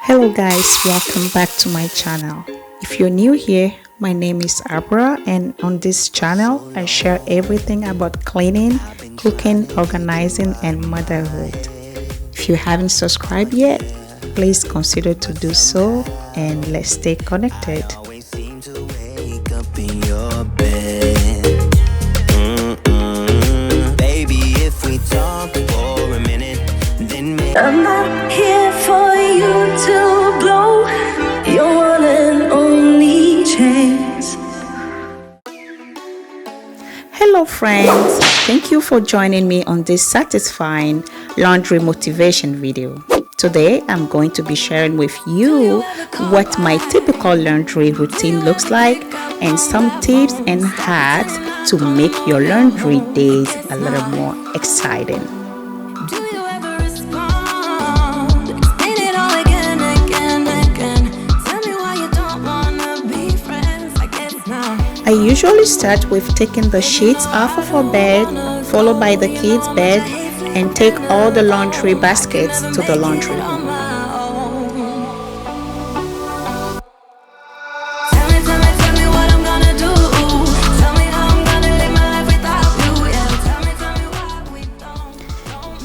Hello guys, welcome back to my channel. If you're new here, my name is Abra, and on this channel I share everything about cleaning, cooking, organizing and motherhood. If you haven't subscribed yet, please consider to do so, and let's stay connected. I'm not here for you to blow your one and only chance. Hello friends, thank you for joining me on this satisfying laundry motivation video. Today I'm going to be sharing with you what my typical laundry routine looks like and some tips and hacks to make your laundry days a little more exciting. I usually start with taking the sheets off of our bed, followed by the kids' bed, and take all the laundry baskets to the laundry room.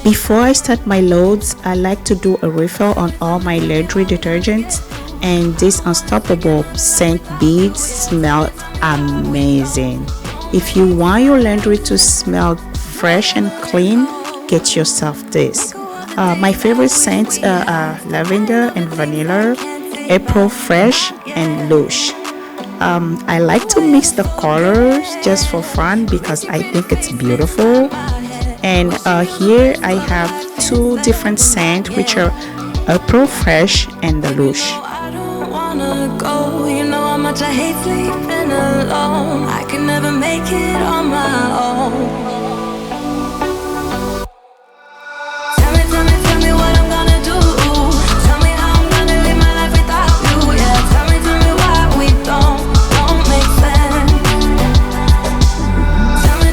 Before I start my loads, I like to do a refill on all my laundry detergents, and these unstoppable scent beads smell amazing. If you want your laundry to smell fresh and clean, get yourself this. My favorite scents are lavender and vanilla, April fresh and lush. I like to mix the colors just for fun because I think it's beautiful. And here I have two different scents, which are April fresh and the lush. Go, you know how much I hate sleeping alone. I can never make it on my own. Tell me what I'm gonna do. Tell me how I'm gonna live my life without you. Yeah, tell me why we don't make sense. Tell me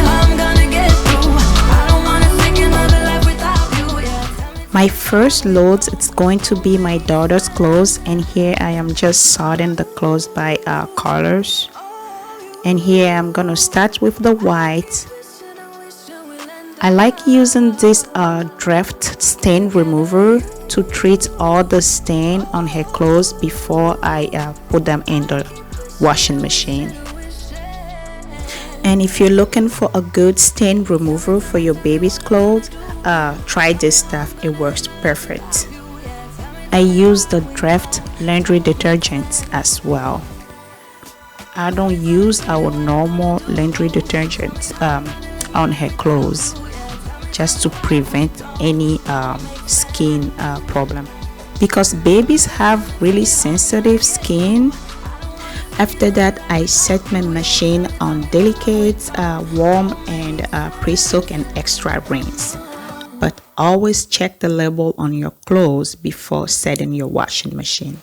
how I'm gonna get through. I don't wanna think another life without you. Yeah. My first loads, it's going to be my daughter's clothes, and here I am just sorting the clothes by colors. And here I'm gonna start with the white. I like using this draft stain remover to treat all the stain on her clothes before I put them in the washing machine. And if you're looking for a good stain remover for your baby's clothes, try this stuff. It works perfect. I use the draft laundry detergent as well. I don't use our normal laundry detergent on her clothes, just to prevent any skin problem, because babies have really sensitive skin. After that, I set my machine on delicate, warm and pre-soak and extra rinse. But always check the label on your clothes before setting your washing machine.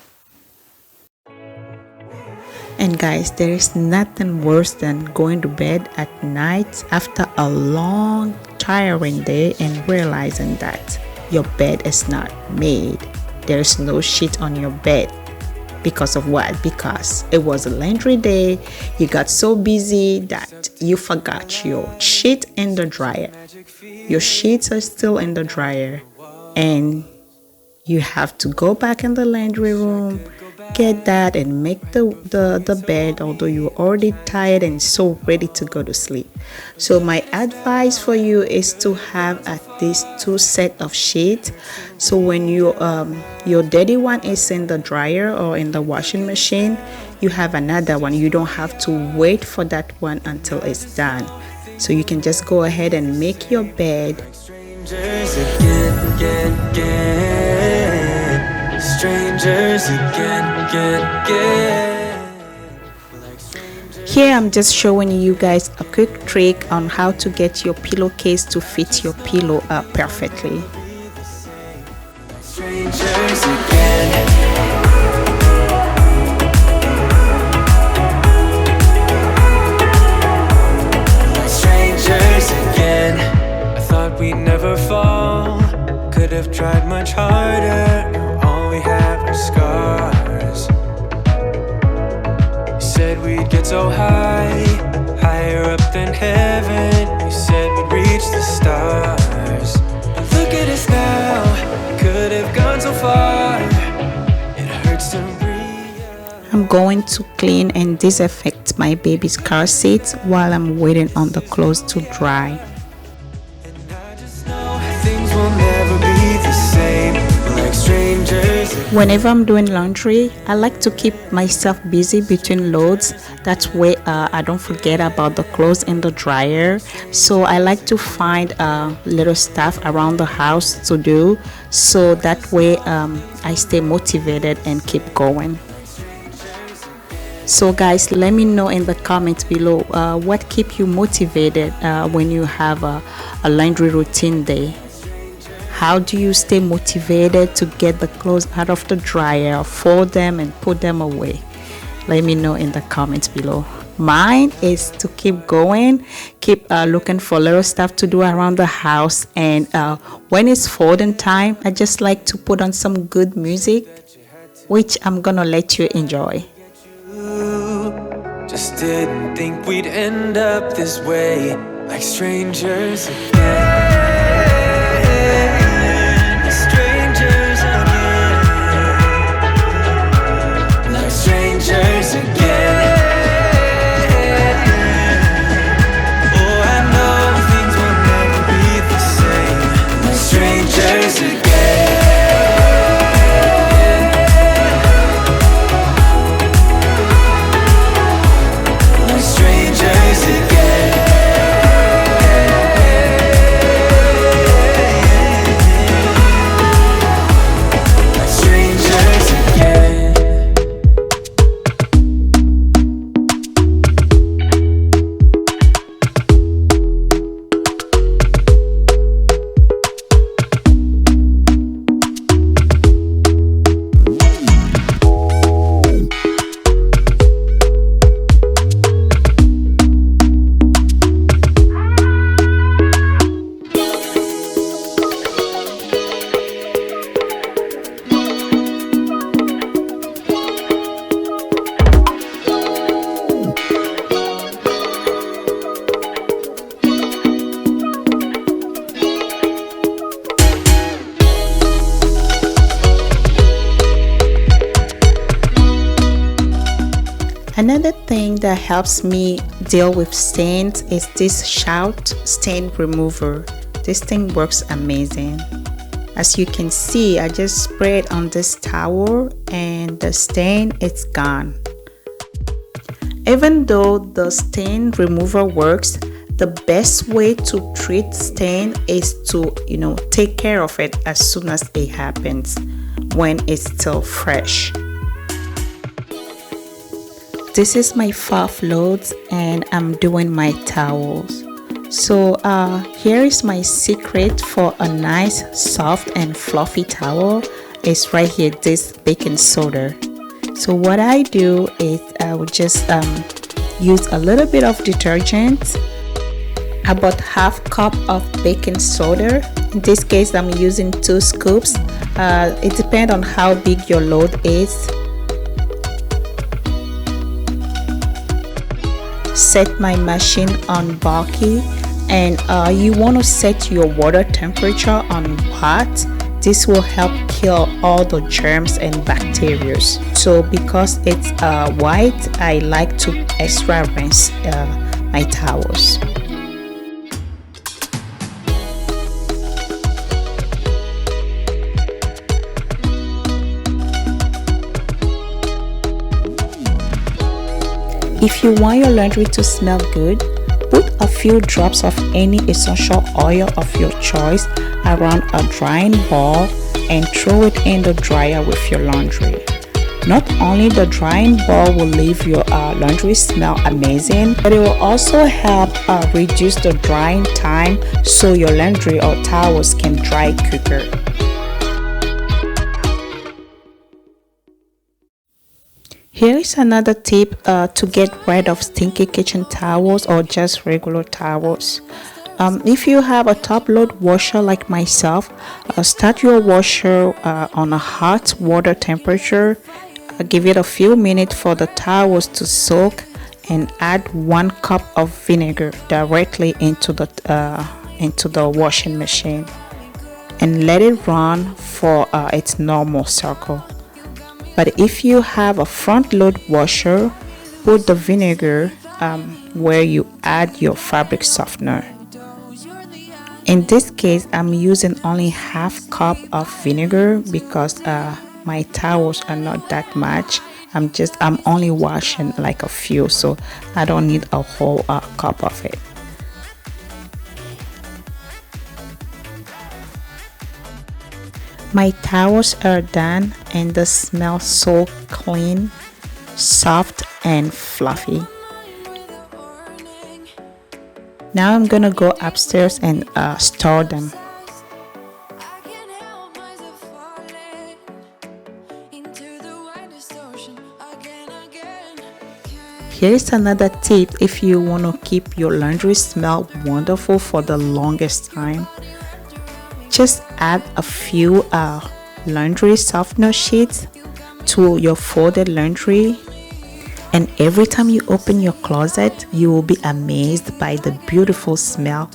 And guys, there is nothing worse than going to bed at night after a long, tiring day and realizing that your bed is not made. There is no sheet on your bed. Because of what? Because it was a laundry day. You got so busy that you forgot your sheet in the dryer. Your sheets are still in the dryer, and you have to go back in the laundry room, get that and make the bed, although you're already tired and so ready to go to sleep. So my advice for you is to have at least 2 sets of sheets, so when your dirty one is in the dryer or in the washing machine, you have another one. You don't have to wait for that one until it's done. So you can just go ahead and make your bed. Strangers again. Here I'm just showing you guys a quick trick on how to get your pillowcase to fit your pillow perfectly. Strangers again. I thought we'd never fall. Could have tried much harder. You're always we have our scars. You said we'd get so high, higher up than heaven. You said we'd reach the stars. But look at us now, could have gone so far. It hurts to breathe. I'm going to clean and disinfect my baby's car seats while I'm waiting on the clothes to dry. And I just know things will never be the same, like strangers. Whenever I'm doing laundry, I like to keep myself busy between loads. That way I don't forget about the clothes in the dryer. So I like to find little stuff around the house to do, so that way I stay motivated and keep going. So guys, let me know in the comments below what keeps you motivated when you have a laundry routine day. How do you stay motivated to get the clothes out of the dryer, fold them and put them away? Let me know in the comments below. Mine is to keep going, keep looking for little stuff to do around the house, and when it's folding time, I just like to put on some good music, which I'm gonna let you enjoy. Just didn't think we'd end up this way, like strangers again. Strangers again. Like strangers again. Oh, I know things will never be the same, like strangers again. Another thing that helps me deal with stains is this Shout stain remover. This thing works amazing. As you can see, I just spray it on this towel and the stain is gone. Even though the stain remover works, the best way to treat stain is to, take care of it as soon as it happens, when it's still fresh. This is my fluff loads and I'm doing my towels. So here is my secret for a nice soft and fluffy towel. It's right here, this baking soda. So what I do is I would just use a little bit of detergent, about half cup of baking soda. In this case I'm using 2 scoops. It depends on how big your load is. Set my machine on bulky, and you want to set your water temperature on hot. This will help kill all the germs and bacteria. So because it's white, I like to extra rinse my towels. If you want your laundry to smell good, put a few drops of any essential oil of your choice around a drying ball and throw it in the dryer with your laundry. Not only the drying ball will leave your laundry smell amazing, but it will also help reduce the drying time so your laundry or towels can dry quicker. Here is another tip to get rid of stinky kitchen towels or just regular towels. If you have a top load washer like myself, start your washer on a hot water temperature. Give it a few minutes for the towels to soak, and add 1 cup of vinegar directly into the washing machine, and let it run for its normal cycle. But if you have a front load washer, put the vinegar where you add your fabric softener. In this case, I'm using only half cup of vinegar because my towels are not that much. I'm only washing like a few, so I don't need a whole cup of it. My towels are done and they smell so clean, soft and fluffy. Now I'm gonna go upstairs and store them. Here's another tip if you want to keep your laundry smell wonderful for the longest time. Just add a few laundry softener sheets to your folded laundry, and every time you open your closet, you will be amazed by the beautiful smell.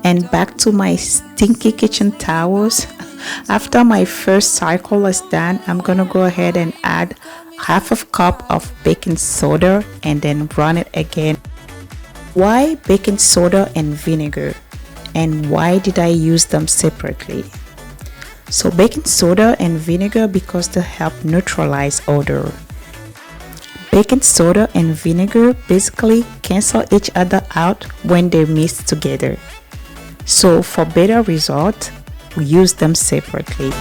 And back to my stinky kitchen towels. After my first cycle is done, I'm gonna go ahead and add half a cup of baking soda and then run it again. Why baking soda and vinegar? And why did I use them separately? So baking soda and vinegar because they help neutralize odor. Baking soda and vinegar basically cancel each other out when they mix together. So for better result, we use them separately.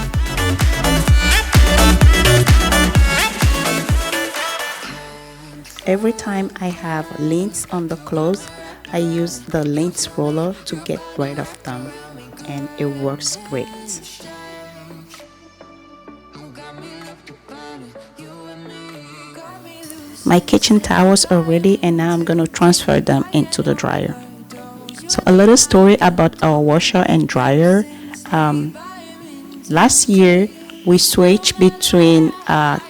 Every time I have lint on the clothes, I use the lint roller to get rid of them, and it works great. My kitchen towels are ready, and now I'm going to transfer them into the dryer. So a little story about our washer and dryer. Last year we switched between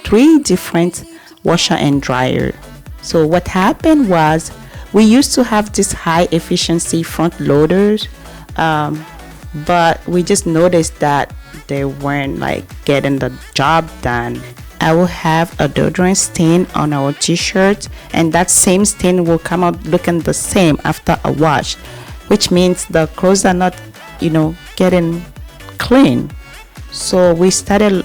3 different washer and dryer. So what happened was we used to have this high efficiency front loaders, but we just noticed that they weren't like getting the job done. I will have a deodorant stain on our t-shirt, and that same stain will come out looking the same after a wash, which means the clothes are not, getting clean. So we started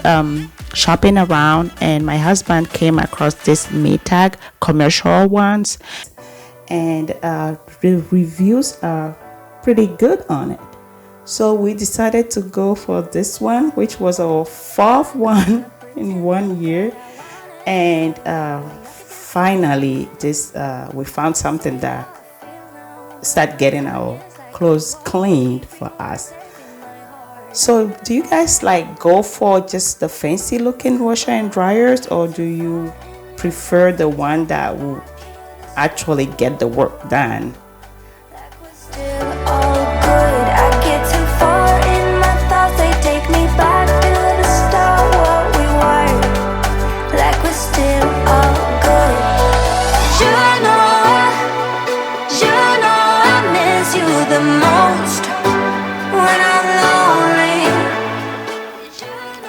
shopping around, and my husband came across this Maytag commercial ones, and the reviews are pretty good on it. So we decided to go for this one, which was our 4th one in 1 year, and finally we found something that start getting our clothes cleaned for us. So do you guys go for just the fancy looking washer and dryers, or do you prefer the one that will actually get the work done?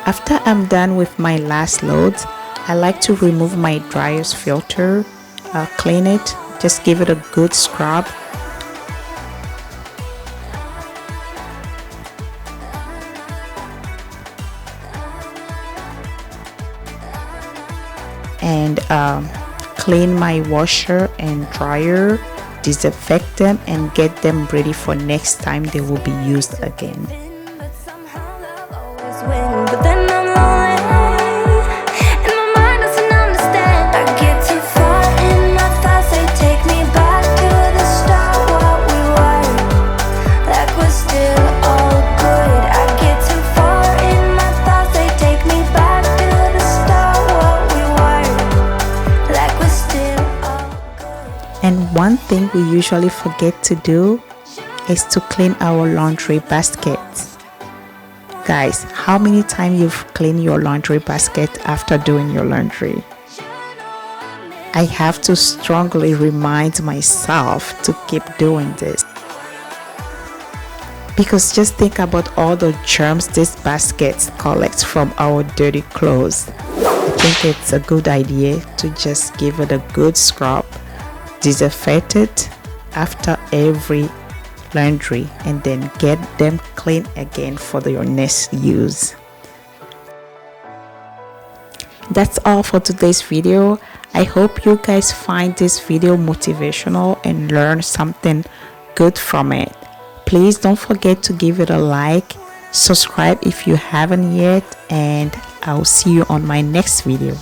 After I'm done with my last loads, I like to remove my dryer's filter, clean it, just give it a good scrub. And clean my washer and dryer, disinfect them, and get them ready for next time they will be used again. But then I'm lonely, and my mind doesn't understand. I get too far in my thoughts, they take me back to the start. What we were, like we're still all good. I get too far in my thoughts, they take me back to the start. What we were, like we're still all good. And one thing we usually forget to do is to clean our laundry baskets. Guys, how many times you've cleaned your laundry basket after doing your laundry? I have to strongly remind myself to keep doing this. Because just think about all the germs these baskets collect from our dirty clothes. I think it's a good idea to just give it a good scrub, disinfect it after every laundry, and then get them clean again for your next use. That's all for today's video. I hope you guys find this video motivational and learn something good from it. Please don't forget to give it a like, subscribe if you haven't yet, and I'll see you on my next video.